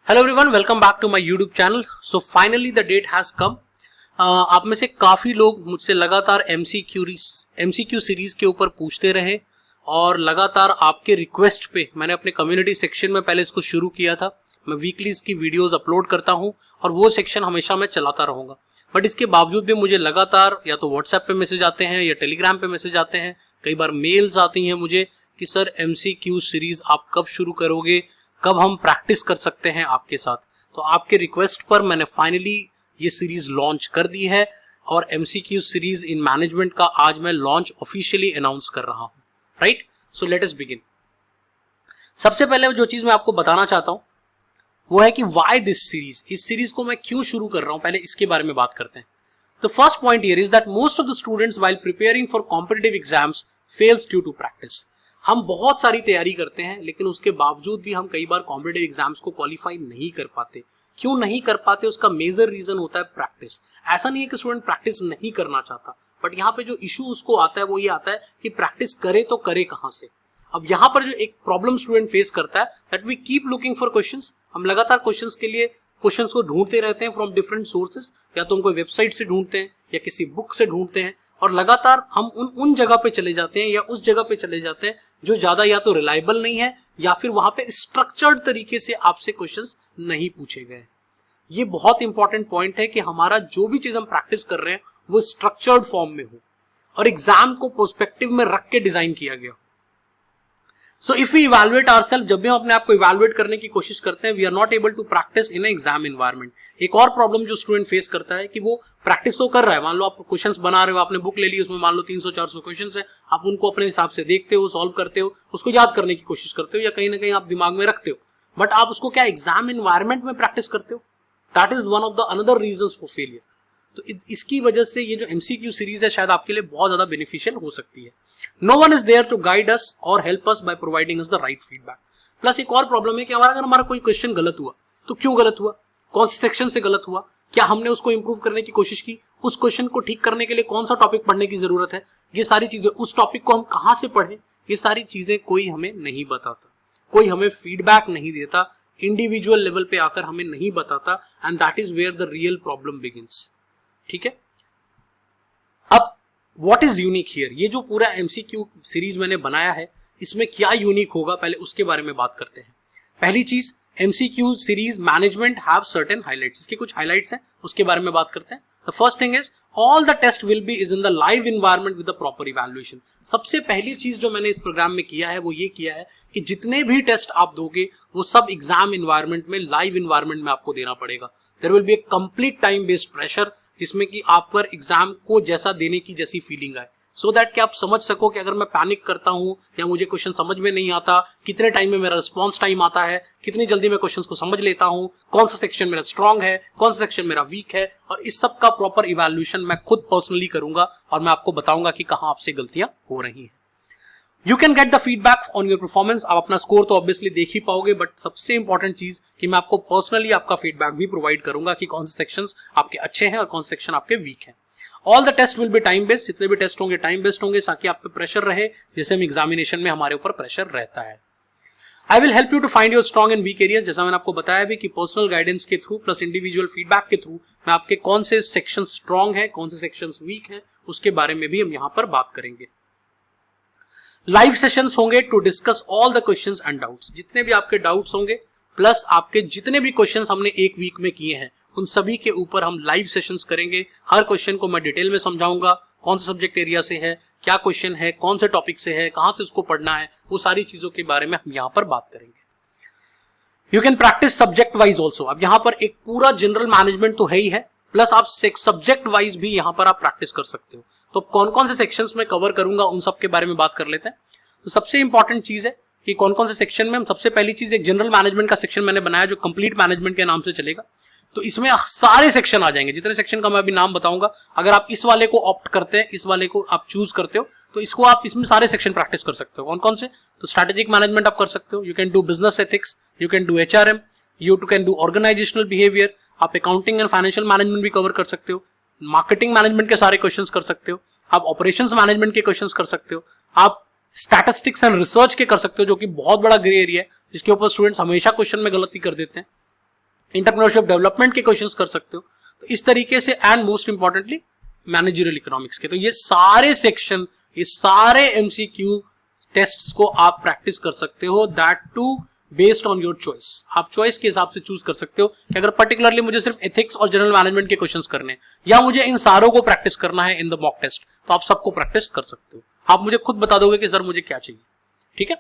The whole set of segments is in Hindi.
Hello everyone, welcome back to my YouTube channel. So finally the date has come. आप में से काफी लोग मुझसे लगातार एमसीक्यू सीरीज के ऊपर पूछते रहे और लगातार आपके रिक्वेस्ट पे मैंने अपने कम्युनिटी सेक्शन में पहले इसको शुरू किया था। मैं वीकली इसकी वीडियोस अपलोड करता हूं और वो सेक्शन हमेशा मैं चलाता रहूंगा। बट इसके बावजूद भी मुझे लगातार या तो व्हाट्सएप पे मैसेज आते हैं या टेलीग्राम पे मैसेज आते हैं, कई बार मेल्स आती हैं मुझे कि सर एमसीक्यू सीरीज आप कब शुरू करोगे, कब हम प्रैक्टिस कर सकते हैं आपके साथ। तो आपके रिक्वेस्ट पर मैंने फाइनली ये सीरीज लॉन्च कर दी है और एमसीक्यू सीरीज इन मैनेजमेंट का आज मैं लॉन्च ऑफिशियली अनाउंस कर रहा हूं। Right, so let us begin. सबसे पहले जो चीज मैं आपको बताना चाहता हूं वो है कि व्हाई दिस सीरीज, इस सीरीज को मैं क्यों शुरू कर रहा हूं, पहले इसके बारे में बात करते हैं। The first point here is that most of the students while preparing for competitive exams fails due to practice. हम बहुत सारी तैयारी करते हैं लेकिन उसके बावजूद भी हम कई बार कॉम्पिटिटिव एग्जाम्स को क्वालिफाई नहीं कर पाते। क्यों नहीं कर पाते, उसका मेजर रीजन होता है प्रैक्टिस। ऐसा नहीं है कि स्टूडेंट प्रैक्टिस नहीं करना चाहता, बट यहाँ पे जो इशू उसको आता है वो ये आता है कि प्रैक्टिस करे तो करे कहां से। अब यहाँ पर जो एक प्रॉब्लम स्टूडेंट फेस करता है that we keep looking for questions. हम लगातार क्वेश्चंस के लिए क्वेश्चंस को ढूंढते रहते हैं फ्रॉम डिफरेंट सोर्सेज, या तो हम कोई वेबसाइट से ढूंढते हैं या किसी बुक से ढूंढते हैं, और लगातार हम उन जगह पे चले जाते हैं या उस जगह पे चले जाते हैं जो ज्यादा या तो रिलायबल नहीं है या फिर वहां पे स्ट्रक्चर्ड तरीके से आपसे क्वेश्चंस नहीं पूछे गए। ये बहुत इंपॉर्टेंट पॉइंट है कि हमारा जो भी चीज हम प्रैक्टिस कर रहे हैं वो स्ट्रक्चर्ड फॉर्म में हो और एग्जाम को पर्सपेक्टिव में रख के डिजाइन किया गया। So if we evaluate ourself, जब भी हम अपने आप को इवैल्यूएट करने की कोशिश करते हैं, we are not able to practice in exam environment. एक और प्रॉब्लम जो स्टूडेंट फेस करता है कि वो प्रैक्टिस तो कर रहा है, मान लो आप क्वेश्चंस बना रहे हो, आपने बुक ले ली, उसमें मान लो 300-400 क्वेश्चंस है, आप उनको अपने हिसाब से देखते हो, सॉल्व करते हो, उसको याद करने की कोशिश करते हो या कहीं ना कहीं आप दिमाग में रखते हो, बट आप उसको क्या एग्जाम एनवायरनमेंट में प्रैक्टिस करते हो? That is one of the another reasons for failure. तो इसकी वजह से ये जो एमसीक्यू सीरीज है शायद आपके लिए बहुत ज्यादा बेनिफिशियल हो सकती है। No one is there to guide us और help us by providing us the right feedback. Plus एक और प्रॉब्लम है कि अगर हमारा कोई क्वेश्चन गलत हुआ तो क्यों गलत हुआ, कौन से सेक्शन से गलत हुआ, क्या हमने उसको इंप्रूव करने की कोशिश की, उस क्वेश्चन को ठीक करने के लिए कौन सा टॉपिक पढ़ने की जरूरत है, ये सारी चीजें, उस टॉपिक को हम कहां से पढ़ें, ये सारी चीजें कोई हमें नहीं बताता, कोई हमें फीडबैक नहीं देता, इंडिविजुअल लेवल पे आकर हमें नहीं बताता, and that is where the real problem begins. ठीक है, अब व्हाट इज यूनिक हियर, ये जो पूरा एमसीक्यू सीरीज मैंने बनाया है इसमें क्या यूनिक होगा, पहले उसके बारे में बात करते हैं। पहली चीज, MCQ series management have certain highlights, इसके कुछ हाइलाइट्स हैं, उसके बारे में बात करते हैं। The first thing is all the test will be is in the live environment with the proper evaluation. सबसे पहली चीज जो मैंने इस प्रोग्राम में किया है वो ये किया है कि जितने भी टेस्ट आप दोगे वो सब एग्जाम एनवायरनमेंट में, लाइव एनवायरनमेंट में आपको देना पड़ेगा। There will be a complete time based pressure जिसमें कि आप पर एग्जाम को जैसा देने की जैसी फीलिंग आए, सो दैट कि आप समझ सको कि अगर मैं पैनिक करता हूं या मुझे क्वेश्चन समझ में नहीं आता, कितने टाइम में मेरा रिस्पॉन्स टाइम आता है, कितनी जल्दी मैं क्वेश्चंस को समझ लेता हूं, कौन सा सेक्शन मेरा स्ट्रांग है, कौन सा सेक्शन मेरा वीक है, और इस सब का प्रॉपर इवैल्यूएशन मैं खुद पर्सनली करूंगा और मैं आपको बताऊंगा कि कहां आपसे गलतियां हो रही हैं। You can get the feedback on your performance. आप अपना स्कोर तो ऑब्वियसली देख ही पाओगे, बट सबसे इंपॉर्टेंट चीज कि मैं आपको पर्सनली आपका फीडबैक भी प्रोवाइड करूंगा कि कौन से सेक्शंस आपके अच्छे हैं और कौन से सेक्शन आपके वीक हैं। All the test will be time based, जितने भी टेस्ट होंगे टाइम बेस्ड होंगे ताकि आप पे प्रेशर रहे, जैसे हम एग्जामिनेशन में हमारे ऊपर प्रेशर रहता है। I will help you to find your strong and weak areas, जैसा मैंने आपको बताया भी कि पर्सनल गाइडेंस के थ्रू प्लस इंडिविजुअल फीडबैक के थ्रू मैं आपके कौन से सेक्शन स्ट्रॉन्ग है, कौन से सेक्शन वीक है, उसके बारे में भी हम यहाँ पर बात करेंगे। लाइव सेशंस होंगे to discuss all the questions and doubts, जितने भी आपके डाउट्स होंगे प्लस आपके जितने भी क्वेश्चंस हमने एक वीक में किए हैं उन सभी के ऊपर हम लाइव सेशंस करेंगे। हर क्वेश्चन को मैं डिटेल में समझाऊंगा, कौन से सब्जेक्ट एरिया से है, क्या क्वेश्चन है, कौन से टॉपिक से है, कहां से उसको पढ़ना है, वो सारी चीजों के बारे में हम यहाँ पर बात करेंगे। You can practice subject wise also. अब यहाँ पर एक पूरा जनरल मैनेजमेंट तो है ही है, प्लस आप सब्जेक्ट वाइज भी यहाँ पर आप प्रैक्टिस कर सकते हो। तो कौन कौन से सेक्शंस में कवर करूंगा उन सब के बारे में बात कर लेते हैं। तो सबसे इंपॉर्टेंट चीज है कि कौन कौन से सेक्शन में हम, सबसे पहली चीज एक जनरल मैनेजमेंट का सेक्शन मैंने बनाया जो कंप्लीट मैनेजमेंट के नाम से चलेगा। तो इसमें सारे सेक्शन आ जाएंगे, जितने सेक्शन का मैं अभी नाम बताऊंगा। अगर आप इस वाले को ऑप्ट करते हैं, इस वाले को आप चूज करते हो, तो इसको आप इसमें सारे सेक्शन प्रैक्टिस कर सकते हो। कौन कौन से? तो स्ट्रेटेजिक मैनेजमेंट आप कर सकते हो, you can do business ethics, you can do HRM, you can do organisational behaviour, आप अकाउंटिंग एंड फाइनेंशियल मैनेजमेंट भी कवर कर सकते हो, मार्केटिंग मैनेजमेंट के सारे क्वेश्चंस कर सकते हो, आप ऑपरेशंस मैनेजमेंट के क्वेश्चंस कर सकते हो, आप स्टैटिस्टिक्स एंड रिसर्च के कर सकते हो, जो कि बहुत बड़ा ग्रे एरिया है जिसके ऊपर स्टूडेंट्स हमेशा क्वेश्चन में गलती कर देते हैं। एंटरप्रेन्योरशिप डेवलपमेंट के क्वेश्चंस कर सकते हो। तो इस तरीके से, and most importantly managerial economics के, तो ये सारे सेक्शन, ये सारे एमसीक्यू टेस्ट्स को आप प्रैक्टिस कर सकते हो, that too based on your choice. आप चॉइस के हिसाब से चूज कर सकते हो कि अगर पर्टिकुलरली मुझे सिर्फ एथिक्स और जनरल मैनेजमेंट के क्वेश्चंस करने हैं या मुझे इन सारों को प्रैक्टिस करना है इन द मॉक टेस्ट, तो आप सबको प्रैक्टिस कर सकते हो। आप मुझे खुद बता दोगे कि सर मुझे क्या चाहिए। ठीक है,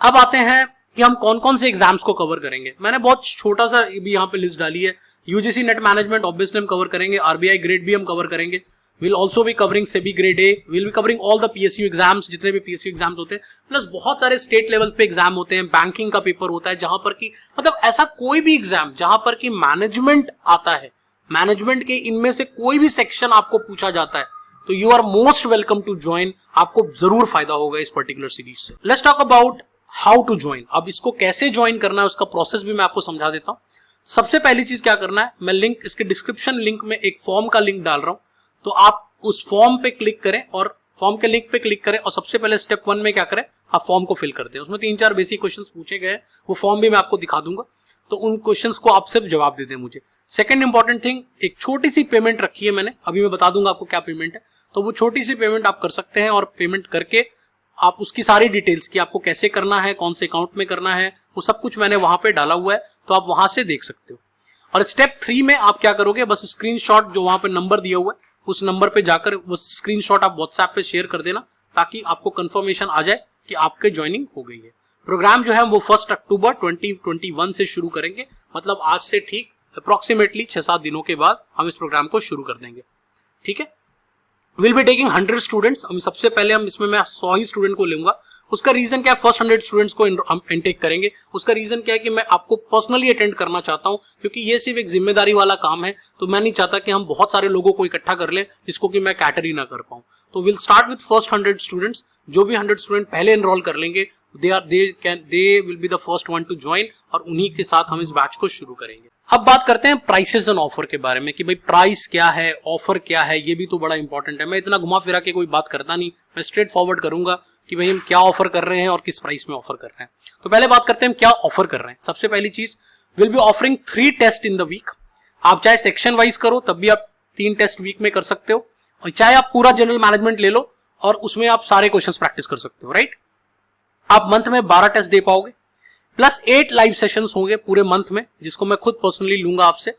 अब आते हैं कि हम कौन कौन से एग्जाम्स को कवर करेंगे। मैंने बहुत छोटा सा भी यहाँ पे लिस्ट डाली है। यूजीसी नेट मैनेजमेंट ऑब्वियसली हम कवर करेंगे, आरबीआई ग्रेड बी हम कवर करेंगे, will also be covering SEBI grade A, will be covering all the PSU exams, जितने भी पीएसयू एग्जाम्स होते हैं, प्लस बहुत सारे स्टेट लेवल पे एग्जाम होते हैं, बैंकिंग का पेपर होता है, जहां पर कि मतलब ऐसा कोई भी एग्जाम जहां पर कि मैनेजमेंट आता है, मैनेजमेंट के इनमें से कोई भी सेक्शन आपको पूछा जाता है, तो you are most welcome to join. आपको जरूर फायदा होगा इस पर्टिकुलर सीरीज से। Let's talk about how to join. अब इसको कैसे ज्वाइन करना है उसका प्रोसेस भी मैं आपको समझा देता हूं। सबसे पहली चीज क्या करना है, मैं लिंक, इसके डिस्क्रिप्शन लिंक में एक फॉर्म का लिंक डाल रहा हूं, तो आप उस फॉर्म पे क्लिक करें और फॉर्म के लिंक पे क्लिक करें और सबसे पहले स्टेप 1 में क्या करें, आप फॉर्म को फिल करते हैं। उसमें 3-4 बेसिक क्वेश्चंस पूछे गए हैं, वो फॉर्म भी मैं आपको दिखा दूंगा, तो उन क्वेश्चंस को आप सिर्फ जवाब दे दें मुझे। सेकंड इंपॉर्टेंट थिंग, एक छोटी सी पेमेंट रखी है मैंने, अभी मैं बता दूंगा आपको क्या पेमेंट है, तो वो छोटी सी पेमेंट आप कर सकते हैं और पेमेंट करके आप उसकी सारी डिटेल्स की, आपको कैसे करना है, कौन से अकाउंट में करना है, वो सब कुछ मैंने वहां पे डाला हुआ है, तो आप वहां से देख सकते हो। और स्टेप 3 में आप क्या करोगे, बस स्क्रीनशॉट जो वहां पे नंबर दिया हुआ है उस नंबर पे जाकर वो स्क्रीनशॉट आप व्हाट्सएप पे शेयर कर देना, ताकि आपको कंफर्मेशन आ जाए कि आपके ज्वाइनिंग हो गई है। प्रोग्राम जो है वो 1 अक्टूबर 2021 से शुरू करेंगे, मतलब आज से ठीक अप्रोक्सीमेटली 6-7 दिनों के बाद हम इस प्रोग्राम को शुरू कर देंगे। ठीक है, विल बी टेकिंग 100 स्टूडेंट्स। सबसे पहले हम इसमें मैं 100 ही स्टूडेंट को लूंगा। उसका रीजन क्या है, फर्स्ट 100 स्टूडेंट्स को हम इनटेक करेंगे। उसका रीजन क्या है कि मैं आपको पर्सनली अटेंड करना चाहता हूं, क्योंकि ये सिर्फ एक जिम्मेदारी वाला काम है, तो मैं नहीं चाहता कि हम बहुत सारे लोगों को इकट्ठा कर लें जिसको कि मैं कैटर ही ना कर पाऊं। तो will start with first 100 students. जो भी 100 स्टूडेंट पहले एनरोल कर लेंगे, they will be the first one two join, और उन्हीं के साथ हम इस बैच को शुरू करेंगे। अब बात करते हैं प्राइसेस एंड ऑफर के बारे में कि भाई प्राइस क्या है, ऑफर क्या है, ये भी तो बड़ा इंपॉर्टेंट है। मैं इतना घुमा फिरा के कोई बात करता नहीं, मैं स्ट्रेट फॉरवर्ड करूंगा कि भाई हम क्या ऑफर कर रहे हैं और किस प्राइस में ऑफर कर रहे हैं। तो पहले बात करते हैं हम क्या ऑफर कर रहे हैं। सबसे पहली चीज, will be offering 3 test in the week. आप चाहे सेक्शन वाइज करो तब भी आप 3 टेस्ट वीक में कर सकते हो, और चाहे आप पूरा जनरल मैनेजमेंट ले लो और उसमें आप सारे क्वेश्चंस प्रैक्टिस कर सकते हो। राइट, आप मंथ में 12 टेस्ट दे पाओगे, प्लस 8 लाइव सेशंस होंगे पूरे मंथ में, जिसको मैं खुद पर्सनली लूंगा आपसे,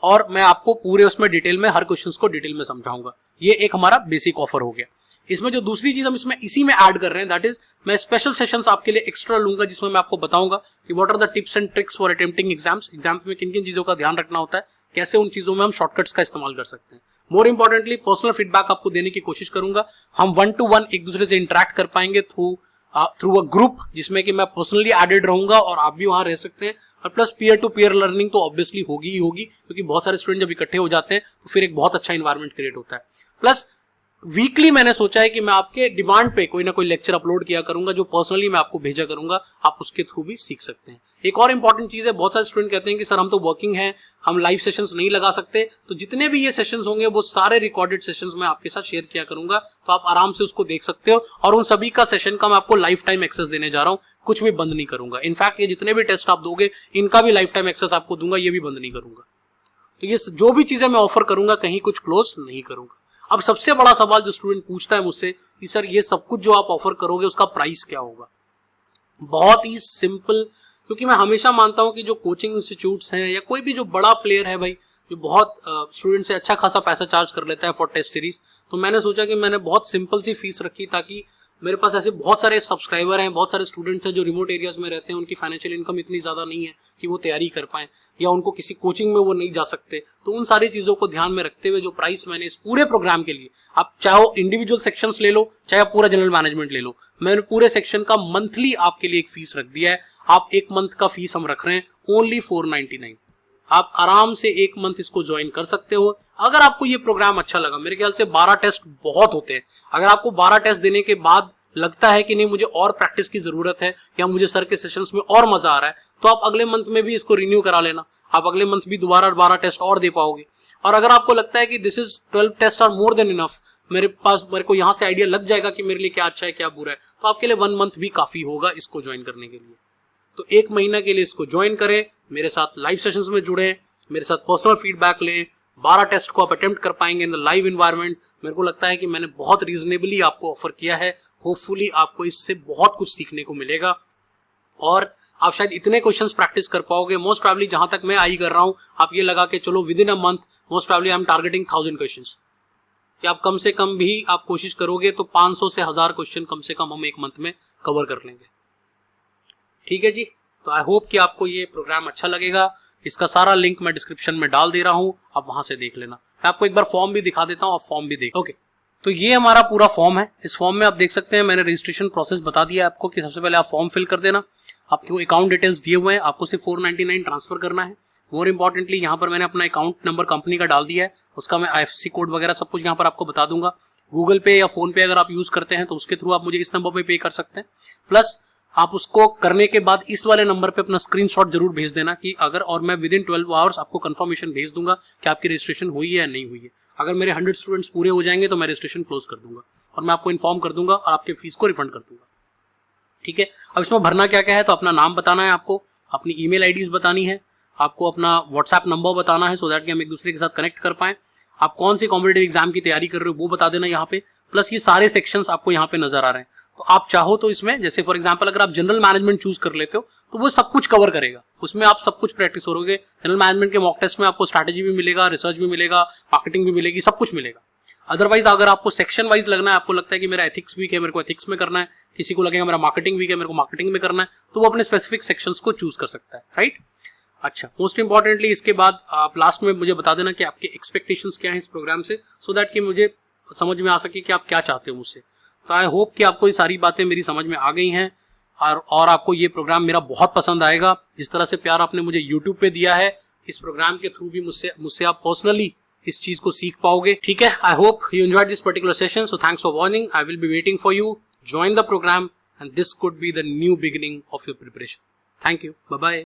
और मैं आपको पूरे उसमें डिटेल में हर क्वेश्चंस को डिटेल में समझाऊंगा। ये एक हमारा बेसिक ऑफर हो गया। इसमें जो दूसरी चीज हम इसमें इसी में ऐड कर रहे हैं, दैट इज मैं स्पेशल सेशंस आपके लिए एक्स्ट्रा लूंगा, जिसमें मैं आपको बताऊंगा कि what are the tips and tricks for attempting exams. Exams में किन किन चीजों का ध्यान रखना होता है, कैसे उन चीजों में हम शॉर्टकट्स का इस्तेमाल कर सकते हैं। मोर इंपॉर्टेंटली पर्सनल फीडबैक आपको देने की कोशिश करूंगा। हम 1 to 1 एक दूसरे से इंटरेक्ट कर पाएंगे थ्रू अ ग्रुप, जिसमें कि मैं पर्सनली एडेड रहूंगा और आप भी वहां रह सकते हैं। और plus peer to peer learning तो ऑब्वियसली होगी ही होगी, क्योंकि बहुत सारे स्टूडेंट जब इकट्ठे हो जाते हैं तो फिर एक बहुत अच्छा इन्वायरमेंट क्रिएट होता है। प्लस वीकली मैंने सोचा है कि मैं आपके डिमांड पे कोई ना कोई लेक्चर अपलोड किया करूंगा, जो पर्सनली मैं आपको भेजा करूंगा, आप उसके थ्रू भी सीख सकते हैं। एक और इंपॉर्टेंट चीज है, बहुत सारे स्टूडेंट कहते हैं कि सर हम तो वर्किंग हैं, हम लाइव सेशंस नहीं लगा सकते, तो जितने भी ये सेशंस होंगे वो सारे रिकॉर्डेड सेशंस मैं आपके साथ शेयर किया करूंगा, तो आप आराम से उसको देख सकते हो, और उन सभी का सेशन का मैं आपको लाइफ टाइम एक्सेस देने जा रहा हूं, कुछ भी बंद नहीं करूंगा। इनफैक्ट ये जितने भी टेस्ट आप दोगे इनका भी लाइफ टाइम एक्सेस आपको दूंगा, ये भी बंद नहीं करूंगा। तो ये जो भी चीजें मैं ऑफर करूंगा कहीं कुछ क्लोज नहीं करूंगा। अब सबसे बड़ा सवाल जो स्टूडेंट पूछता है मुझसे कि सर ये सब कुछ जो आप ऑफर करोगे उसका प्राइस क्या होगा। बहुत ही सिंपल, क्योंकि मैं हमेशा मानता हूं कि जो कोचिंग इंस्टीट्यूट्स हैं या कोई भी जो बड़ा प्लेयर है भाई, जो बहुत स्टूडेंट से अच्छा खासा पैसा चार्ज कर लेता है फॉर टेस्ट सीरीज, तो मैंने सोचा कि मैंने बहुत सिंपल सी फीस रखी, ताकि मेरे पास ऐसे बहुत सारे सब्सक्राइबर हैं, बहुत सारे स्टूडेंट्स हैं जो रिमोट एरियाज में रहते हैं, उनकी फाइनेंशियल इनकम इतनी ज्यादा नहीं है कि वो तैयारी कर पाएं, या उनको किसी कोचिंग में वो नहीं जा सकते। तो उन सारी चीजों को ध्यान में रखते हुए जो प्राइस मैंने इस पूरे प्रोग्राम के लिए, आप चाहे इंडिविजुअल सेक्शंस ले लो चाहे पूरा जनरल मैनेजमेंट ले लो, मैंने पूरे सेक्शन का मंथली आपके लिए एक फीस रख दिया है। आप एक मंथ का फीस हम रख रहे हैं ओनली 499। आप आराम से एक मंथ इसको ज्वाइन कर सकते हो। अगर आपको ये प्रोग्राम अच्छा लगा, मेरे ख्याल से 12 टेस्ट बहुत होते हैं, अगर आपको 12 टेस्ट देने के बाद लगता है कि नहीं मुझे और प्रैक्टिस की जरूरत है, या मुझे सर के सेशंस में और मजा आ रहा है, तो आप अगले मंथ में भी इसको रिन्यू करा लेना। आप अगले मंथ भी दोबारा 12 टेस्ट और दे पाओगे। और अगर आपको लगता है कि this is 12 test are more than enough, मेरे को यहाँ से आइडिया लग जाएगा कि मेरे लिए क्या अच्छा है क्या बुरा है, तो आपके लिए 1 मंथ भी काफी होगा इसको ज्वाइन करने के लिए। तो 1 महीना के लिए इसको ज्वाइन करें, मेरे साथ लाइव सेशंस में जुड़े, मेरे साथ पर्सनल फीडबैक लें, 12 टेस्ट को आप अटेम्प्ट कर पाएंगे इन द लाइव इन्वायरमेंट। मेरे को लगता है कि मैंने बहुत रीजनेबली आपको ऑफर किया है। होपफुली आपको इससे बहुत कुछ सीखने को मिलेगा और आप शायद इतने क्वेश्चंस प्रैक्टिस कर पाओगे। मोस्ट प्रोबेबली जहां तक मैं आई कर रहा हूं, आप ये लगा के चलो with in a month most probably I am targeting 1000 questions, कि आप कम से कम भी आप कोशिश करोगे तो 500 से 1000 क्वेश्चन कम से कम हम एक मंथ में कवर कर लेंगे। ठीक है जी, तो आई होप कि आपको ये प्रोग्राम अच्छा लगेगा। इसका सारा लिंक मैं डिस्क्रिप्शन में डाल दे रहा हूं, आप वहां से देख लेना। मैं आपको एक बार फॉर्म भी दिखा देता हूं, आप फॉर्म भी देख। ओके, तो ये हमारा पूरा फॉर्म है। इस फॉर्म में आप देख सकते हैं मैंने रजिस्ट्रेशन प्रोसेस बता दिया आपको कि सबसे पहले आप फॉर्म फिल कर देना। आपको अकाउंट डिटेल्स दिए हुए हैं, आपको सिर्फ 499 ट्रांसफर करना है। मोर इंपॉर्टेंटली यहाँ पर मैंने अपना अकाउंट नंबर कंपनी का डाल दिया है, उसका मैं IFSC कोड वगैरह सब कुछ यहाँ पर आपको बता दूंगा। गूगल पे या फोन पे अगर आप यूज करते हैं तो उसके थ्रू आप मुझे इस नंबर पे कर सकते हैं। प्लस आप उसको करने के बाद इस वाले नंबर पे अपना स्क्रीनशॉट जरूर भेज देना कि अगर, और मैं विद इन 12 आवर्स आपको कंफर्मेशन भेज दूंगा कि आपकी रजिस्ट्रेशन हुई है या नहीं हुई है। अगर मेरे 100 स्टूडेंट्स पूरे हो जाएंगे तो मैं रजिस्ट्रेशन क्लोज कर दूंगा और मैं आपको इन्फॉर्म कर दूंगा और आपके फीस को रिफंड कर दूंगा। ठीक है, अब इसमें भरना क्या क्या है, तो अपना नाम बताना है आपको, अपनी ईमेल आईडीज बतानी है, आपको अपना व्हाट्सएप नंबर बताना है सो दैट कि हम एक दूसरे के साथ कनेक्ट कर पाएं। आप कौन सी कॉम्पिटिटिव एग्जाम की तैयारी कर रहे हो वो बता देना यहाँ पे। प्लस ये सारे सेक्शंस आपको यहाँ पे नजर आ रहे हैं, तो आप चाहो तो इसमें जैसे फॉर एग्जांपल अगर आप जनरल मैनेजमेंट चूज कर लेते हो तो वो सब कुछ कवर करेगा, उसमें आप सब कुछ प्रैक्टिस करोगे। जनरल मैनेजमेंट के मॉक टेस्ट में आपको स्ट्रैटेजी भी मिलेगा, रिसर्च भी मिलेगा, मार्केटिंग भी मिलेगी, सब कुछ मिलेगा। अदरवाइज अगर आपको सेक्शन वाइज लगना है, आपको लगता है कि मेरा एथिक्स वीक है, मेरे को एथिक्स में करना है, किसी को लगेगा मेरा मार्केटिंग वीक है, मेरे को मार्केटिंग में करना है, तो वो अपने स्पेसिफिक सेक्शंस को चूज कर सकता है। राइट, अच्छा, मोस्ट इंपॉर्टेंटली इसके बाद आप लास्ट में मुझे बता देना कि आपके एक्सपेक्टेशंस क्या है इस प्रोग्राम से, सो दैट कि मुझे समझ में आ सके कि आप क्या चाहते हो मुझसे। तो आई होप कि आपको ये सारी बातें मेरी समझ में आ गई हैं और आपको ये प्रोग्राम मेरा बहुत पसंद आएगा। जिस तरह से प्यार आपने मुझे यूट्यूब पे दिया है, इस प्रोग्राम के थ्रू भी मुझसे आप पर्सनली इस चीज को सीख पाओगे। ठीक है, I hope you enjoyed this particular session, so thanks for watching. I will be waiting for you. Join the program and this could be the new beginning of your preparation. Thank you. Bye-bye.